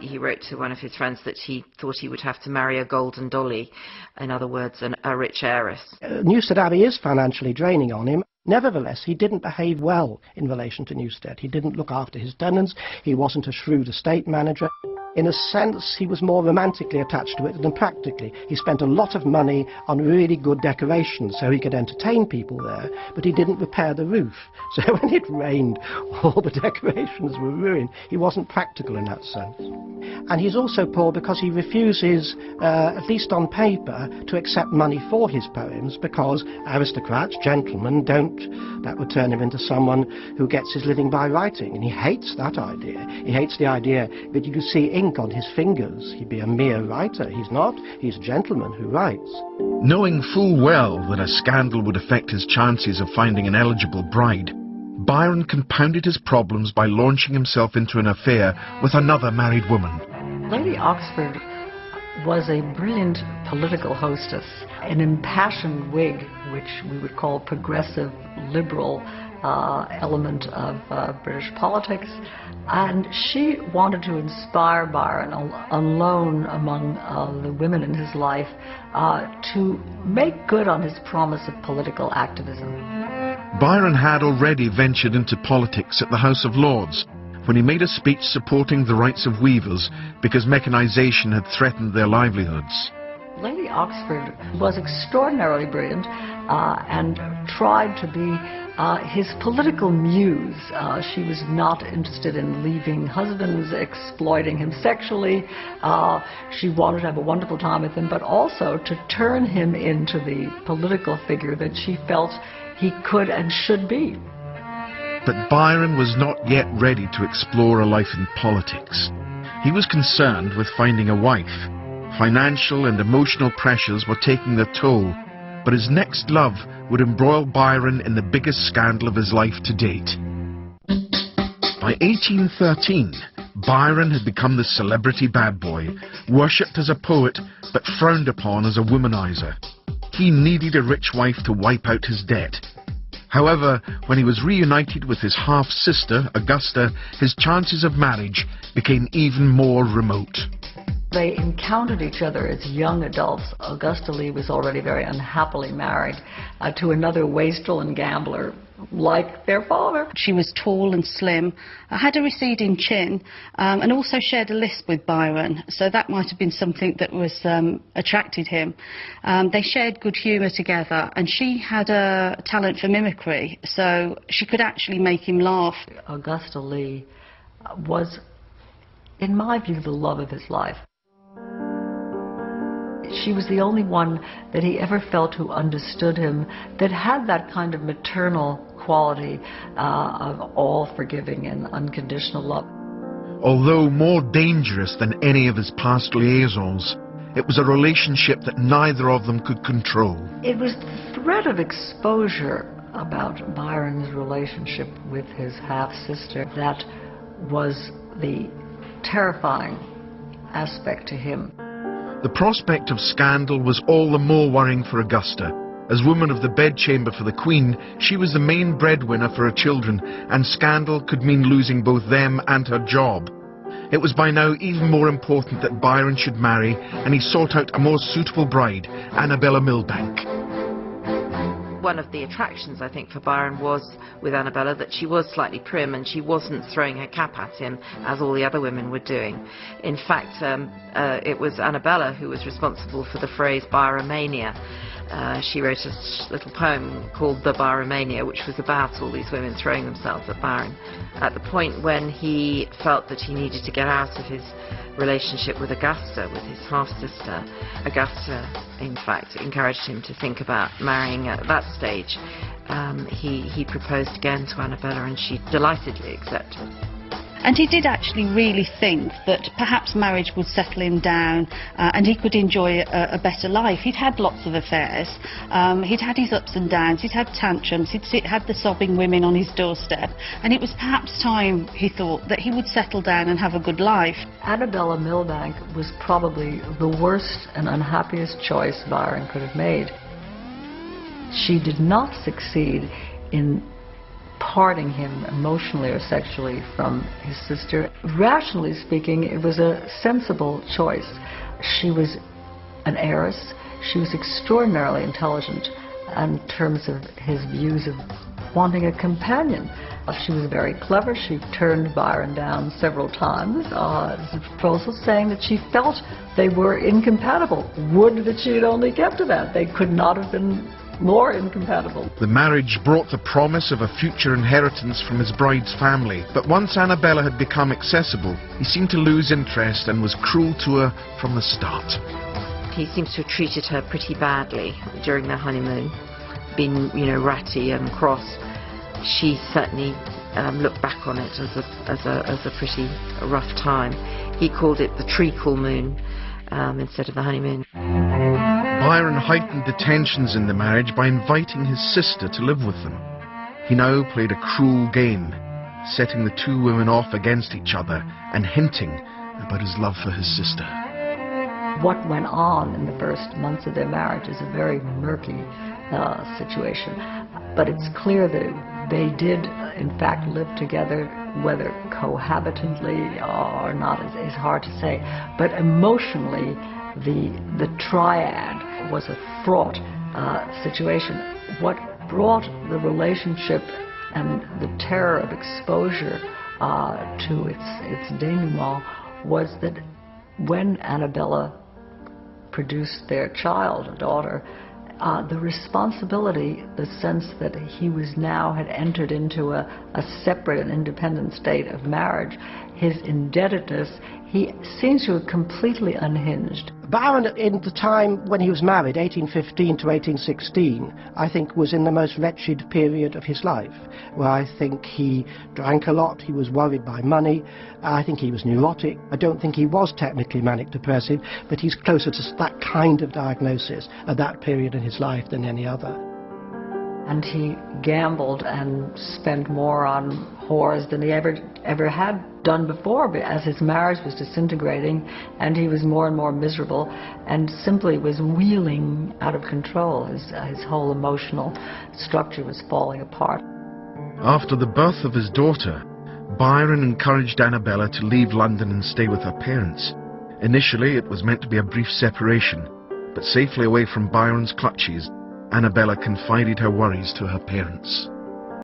He wrote to one of his friends that he thought he would have to marry a golden dolly, in other words, a rich heiress. Newstead Abbey is financially draining on him. Nevertheless, he didn't behave well in relation to Newstead. He didn't look after his tenants. He wasn't a shrewd estate manager. In a sense, he was more romantically attached to it than practically. He spent a lot of money on really good decorations so he could entertain people there, but he didn't repair the roof. So when it rained, all the decorations were ruined. He wasn't practical in that sense. And he's also poor because he refuses, at least on paper, to accept money for his poems, because aristocrats, gentlemen, that would turn him into someone who gets his living by writing. And he hates that idea. He hates the idea that you could see ink on his fingers. He'd be a mere writer. He's not. He's a gentleman who writes. Knowing full well that a scandal would affect his chances of finding an eligible bride, Byron compounded his problems by launching himself into an affair with another married woman. Lady Oxford was a brilliant political hostess, an impassioned Whig, which we would call progressive liberal element of British politics, and she wanted to inspire Byron, alone among the women in his life, to make good on his promise of political activism. Byron had already ventured into politics at the House of Lords when he made a speech supporting the rights of weavers because mechanisation had threatened their livelihoods. Lady Oxford was extraordinarily brilliant and tried to be his political muse. She was not interested in leaving husbands, exploiting him sexually. She wanted to have a wonderful time with him, but also to turn him into the political figure that she felt he could and should be. But Byron was not yet ready to explore a life in politics. He was concerned with finding a wife. Financial and emotional pressures were taking their toll, but his next love would embroil Byron in the biggest scandal of his life to date. By 1813, Byron had become the celebrity bad boy, worshipped as a poet, but frowned upon as a womanizer. He needed a rich wife to wipe out his debt. However, when he was reunited with his half-sister, Augusta, his chances of marriage became even more remote. They encountered each other as young adults. Augusta Leigh was already very unhappily married to another wastrel and gambler like their father. She was tall and slim, had a receding chin, and also shared a lisp with Byron, so that might have been something that was attracted him. They shared good humour together, and she had a talent for mimicry, so she could actually make him laugh. Augusta Leigh was, in my view, the love of his life. She was the only one that he ever felt who understood him, that had that kind of maternal quality of all forgiving and unconditional love. Although more dangerous than any of his past liaisons, it was a relationship that neither of them could control. It was the threat of exposure about Byron's relationship with his half-sister that was the terrifying aspect to him. The prospect of scandal was all the more worrying for Augusta. As woman of the bedchamber for the Queen, she was the main breadwinner for her children, and scandal could mean losing both them and her job. It was by now even more important that Byron should marry, and he sought out a more suitable bride, Annabella Milbank. One of the attractions, I think, for Byron was with Annabella that she was slightly prim and she wasn't throwing her cap at him as all the other women were doing. In fact, it was Annabella who was responsible for the phrase Byromania. She wrote a little poem called The Byromania, which was about all these women throwing themselves at Byron. At the point when he felt that he needed to get out of his relationship with Augusta, with his half-sister, Augusta, in fact, encouraged him to think about marrying at that stage. He proposed again to Annabella, and she delightedly accepted. And he did actually really think that perhaps marriage would settle him down and he could enjoy a better life. He'd had lots of affairs, he'd had his ups and downs, he'd had tantrums, he'd had the sobbing women on his doorstep, and it was perhaps time, he thought, that he would settle down and have a good life. Annabella Milbank was probably the worst and unhappiest choice Byron could have made. She did not succeed in parting him emotionally or sexually from his sister. Rationally speaking, it was a sensible choice. She was an heiress. She was extraordinarily intelligent in terms of his views of wanting a companion. She was very clever. She turned Byron down several times. There's a proposal saying that she felt they were incompatible. Would that she had only kept to that. They could not have been more incompatible. The marriage brought the promise of a future inheritance from his bride's family, but once Annabella had become accessible, he seemed to lose interest and was cruel to her from the start. He seems to have treated her pretty badly during their honeymoon, been, ratty and cross. She certainly looked back on it as a pretty rough time. He called it the treacle moon instead of the honeymoon. Byron heightened the tensions in the marriage by inviting his sister to live with them. He now played a cruel game, setting the two women off against each other and hinting about his love for his sister. What went on in the first months of their marriage is a very murky situation, but it's clear that they did, in fact, live together, whether cohabitantly or not is hard to say, but emotionally the triad was a fraught situation. What brought the relationship and the terror of exposure to its denouement was that when Annabella produced their child, a daughter, the responsibility, the sense that he was now had entered into a separate and independent state of marriage, his indebtedness, he seems to have completely unhinged. Byron, in the time when he was married, 1815 to 1816, I think was in the most wretched period of his life, where I think he drank a lot, he was worried by money, I think he was neurotic. I don't think he was technically manic-depressive, but he's closer to that kind of diagnosis at that period in his life than any other. And he gambled and spent more on whores than he ever had done before, as his marriage was disintegrating and he was more and more miserable and simply was wheeling out of control. His whole emotional structure was falling apart. After the birth of his daughter, Byron encouraged Annabella to leave London and stay with her parents. Initially, it was meant to be a brief separation, but safely away from Byron's clutches, Annabella confided her worries to her parents.